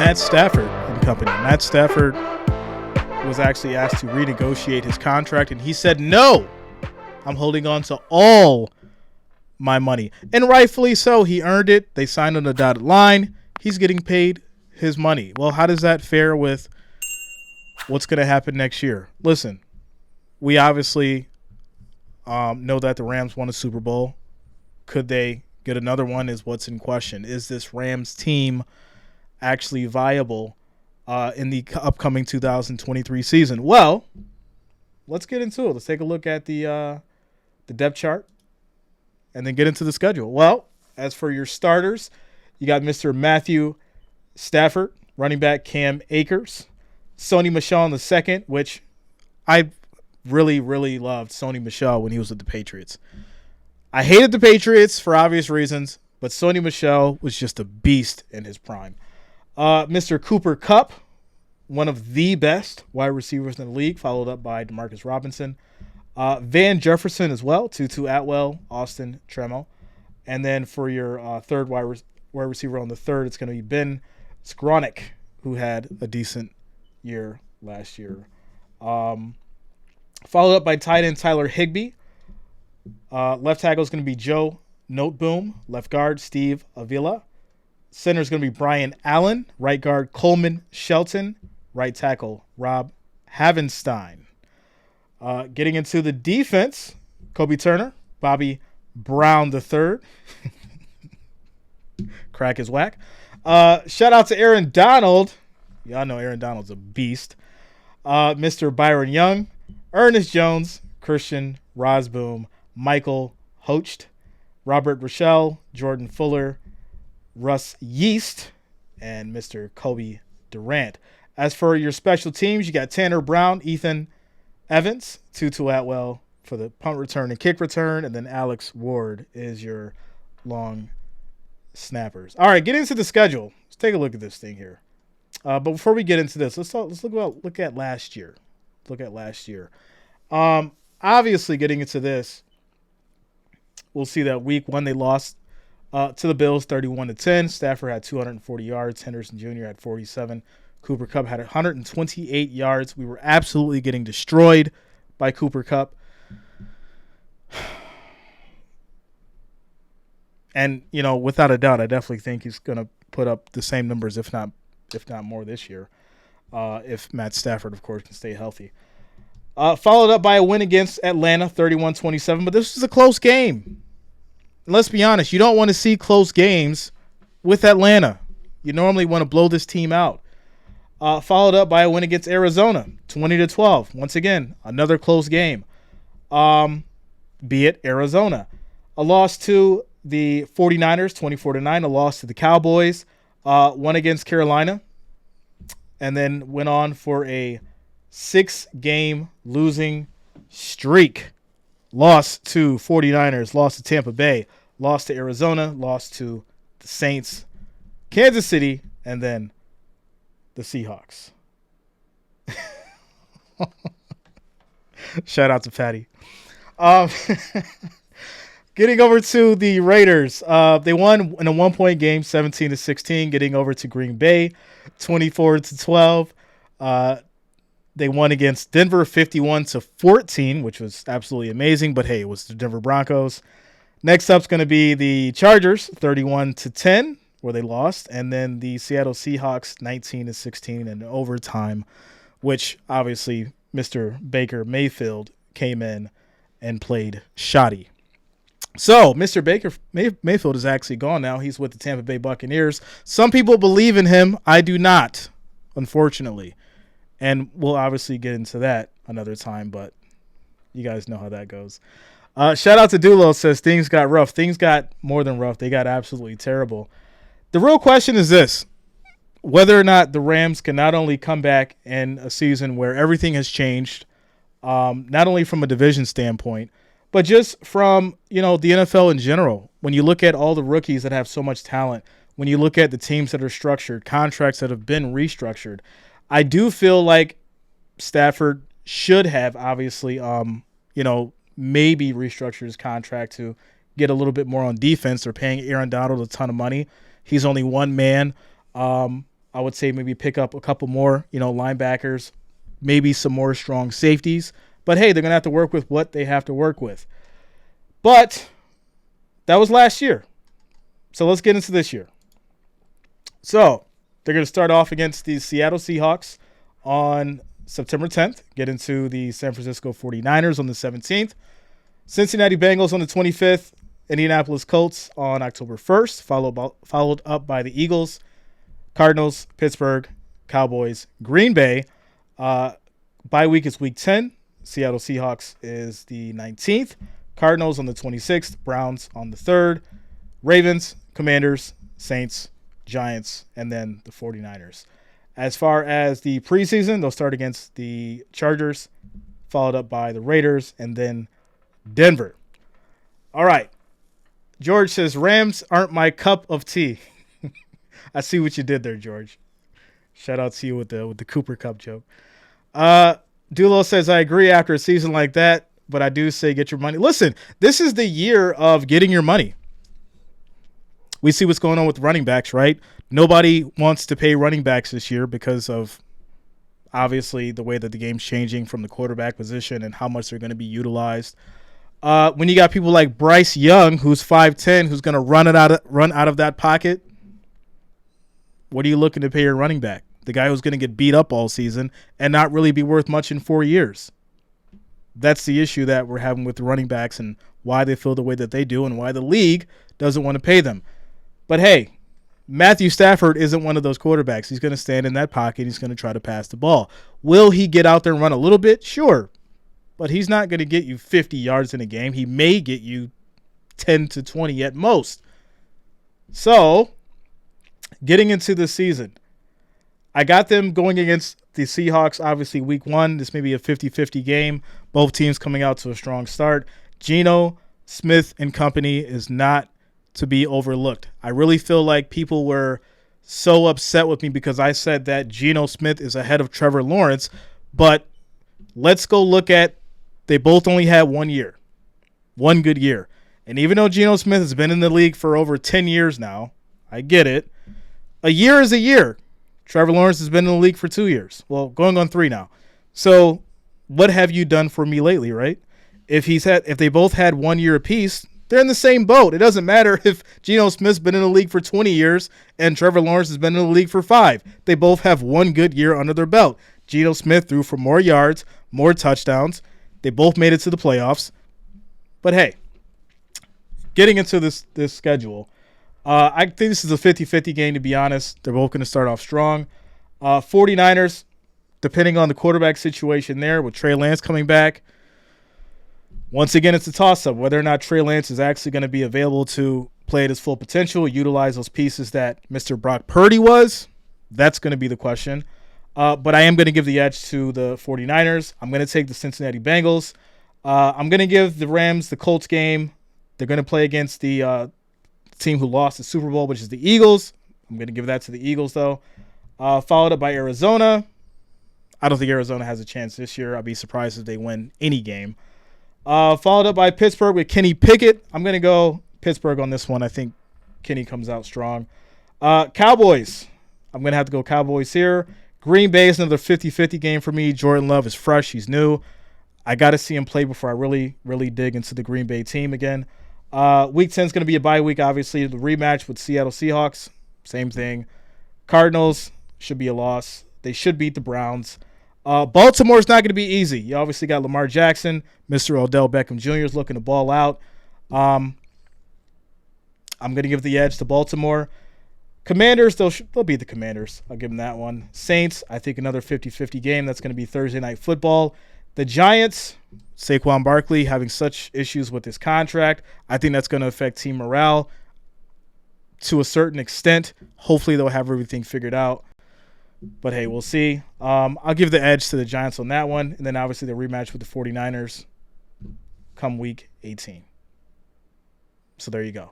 Matt Stafford and company. Matt Stafford was actually asked to renegotiate his contract, and he said, no, I'm holding on to all my money. And rightfully so. He earned it. They signed on the dotted line. He's getting paid his money. Well, how does that fare with what's going to happen next year? Listen, we obviously know that the Rams won a Super Bowl. Could they get another one is what's in question. Is this Rams team actually viable in the upcoming 2023 season? Well, let's get into it. Let's take a look at the depth chart and then get into the schedule. Well, as for your starters, you got Mr. Matthew Stafford, running back Cam Akers, Sony Michel in the second, which I really, really loved Sony Michel when he was with the Patriots. I hated the Patriots for obvious reasons, but Sony Michel was just a beast in his prime. Mr. Cooper Kupp, one of the best wide receivers in the league, followed up by Demarcus Robinson. Van Jefferson as well, Tutu Atwell, Austin Tremel. And then for your third wide receiver on the third, it's going to be Ben Skowronek, who had a decent year last year. Followed up by tight end Tyler Higbee. Left tackle is going to be Joe Noteboom. Left guard, Steve Avila. Center is going to be Brian Allen. Right guard, Coleman Shelton. Right tackle, Rob Havenstein. Getting into the defense, Kobe Turner, Bobby Brown III. Crack is whack. Shout out to Aaron Donald. Y'all know Aaron Donald's a beast. Mr. Byron Young, Ernest Jones, Christian Rosboom, Michael Hocht, Robert Rochelle, Jordan Fuller, Russ Yeast, and Mr. Kobe Durant. As for your special teams, you got Tanner Brown, Ethan Evans, Tutu Atwell for the punt return and kick return, and then Alex Ward is your long snappers. All right, get into the schedule. Let's take a look at this thing here. But before we get into this, let's look at last year. Obviously, getting into this, we'll see that week one they lost to the Bills 31-10. Stafford had 240 yards. Henderson Jr. had 47. Cooper Kupp had 128 yards. We were absolutely getting destroyed by Cooper Kupp. And, without a doubt, I definitely think he's going to put up the same numbers, if not more this year, if Matt Stafford, of course, can stay healthy. Followed up by a win against Atlanta, 31-27. But this was a close game. And let's be honest, you don't want to see close games with Atlanta. You normally want to blow this team out. Followed up by a win against Arizona, 20-12. Once again, another close game. Be it Arizona. A loss to the 49ers, 24-9. A loss to the Cowboys. One against Carolina. And then went on for a 6-game losing streak. Lost to 49ers, lost to Tampa Bay, lost to Arizona, lost to the Saints, Kansas City, and then the Seahawks. Shout out to Patty. Getting over to the Raiders. They won in a 1-point game, 17-16. Getting over to Green Bay, 24-12. They won against Denver, 51-14, which was absolutely amazing. But hey, it was the Denver Broncos. Next up's going to be the Chargers, 31-10, where they lost, and then the Seattle Seahawks, 19-16 in overtime, which obviously Mr. Baker Mayfield came in and played shoddy. So Mr. Baker Mayfield is actually gone now. He's with the Tampa Bay Buccaneers. Some people believe in him. I do not, unfortunately. And we'll obviously get into that another time, but you guys know how that goes. Shout out to Dulo, says things got rough. Things got more than rough. They got absolutely terrible. The real question is this: whether or not the Rams can not only come back in a season where everything has changed, not only from a division standpoint, but just from, the NFL in general. When you look at all the rookies that have so much talent, when you look at the teams that are structured, contracts that have been restructured, I do feel like Stafford should have obviously, maybe restructured his contract to get a little bit more on defense. They're paying Aaron Donald a ton of money. He's only one man. I would say maybe pick up a couple more, linebackers, maybe some more strong safeties. But hey, they're going to have to work with what they have to work with. But that was last year. So let's get into this year. So they're going to start off against the Seattle Seahawks on September 10th, get into the San Francisco 49ers on the 17th, Cincinnati Bengals on the 25th, Indianapolis Colts on October 1st, followed up by the Eagles, Cardinals, Pittsburgh, Cowboys, Green Bay. Bye week is week 10. Seattle Seahawks is the 19th. Cardinals on the 26th. Browns on the 3rd. Ravens, Commanders, Saints, Giants, and then the 49ers. As far as the preseason, they'll start against the Chargers, followed up by the Raiders, and then Denver. All right. George says, Rams aren't my cup of tea. I see what you did there, George. Shout out to you with the Cooper Cup joke. Dulo says, I agree after a season like that, but I do say get your money. Listen, this is the year of getting your money. We see what's going on with running backs, right? Nobody wants to pay running backs this year because of, obviously, the way that the game's changing from the quarterback position and how much they're going to be utilized. When you got people like Bryce Young, who's 5'10", who's going to run out of that pocket, what are you looking to pay your running back? The guy who's going to get beat up all season and not really be worth much in 4 years. That's the issue that we're having with the running backs and why they feel the way that they do and why the league doesn't want to pay them. But hey, Matthew Stafford isn't one of those quarterbacks. He's going to stand in that pocket. He's going to try to pass the ball. Will he get out there and run a little bit? Sure. But he's not going to get you 50 yards in a game. He may get you 10 to 20 at most. So, getting into the season, I got them going against the Seahawks, obviously week 1. This may be a 50-50 game. Both teams coming out to a strong start. Geno Smith and company is not to be overlooked. I really feel like people were so upset with me because I said that Geno Smith is ahead of Trevor Lawrence, but let's go look at, they both only had 1 year, one good year. And even though Geno Smith has been in the league for over 10 years now, I get it. A year is a year. Trevor Lawrence has been in the league for 2 years. Well, going on 3 now. So what have you done for me lately, right? If they both had 1 year apiece, they're in the same boat. It doesn't matter if Geno Smith's been in the league for 20 years and Trevor Lawrence has been in the league for 5. They both have 1 good year under their belt. Geno Smith threw for more yards, more touchdowns. They both made it to the playoffs. But hey, getting into this schedule, I think this is a 50-50 game, to be honest. They're both going to start off strong. 49ers, depending on the quarterback situation there, with Trey Lance coming back, once again, it's a toss-up whether or not Trey Lance is actually going to be available to play at his full potential, utilize those pieces that Mr. Brock Purdy was. That's going to be the question. But I am going to give the edge to the 49ers. I'm going to take the Cincinnati Bengals. I'm going to give the Rams the Colts game. They're going to play against the team who lost the Super Bowl, which is the Eagles. I'm going to give that to the Eagles, though. Followed up by Arizona. I don't think Arizona has a chance this year. I'll be surprised if they win any game. Followed up by Pittsburgh with Kenny Pickett. I'm going to go Pittsburgh on this one. I think Kenny comes out strong. Cowboys. I'm going to have to go Cowboys here. Green Bay is another 50-50 game for me. Jordan Love is fresh. He's new. I got to see him play before I really, really dig into the Green Bay team again. Week 10 is going to be a bye week, obviously. The rematch with Seattle Seahawks, same thing. Cardinals should be a loss. They should beat the Browns. Baltimore's not going to be easy. You obviously got Lamar Jackson. Mr. Odell Beckham Jr. is looking to ball out. I'm going to give the edge to Baltimore. Commanders, they'll beat the Commanders. I'll give them that one. Saints, I think another 50-50 game. That's going to be Thursday Night Football. The Giants, Saquon Barkley having such issues with his contract. I think that's going to affect team morale to a certain extent. Hopefully they'll have everything figured out. But, hey, we'll see. I'll give the edge to the Giants on that one. And then, obviously, the rematch with the 49ers come week 18. So there you go.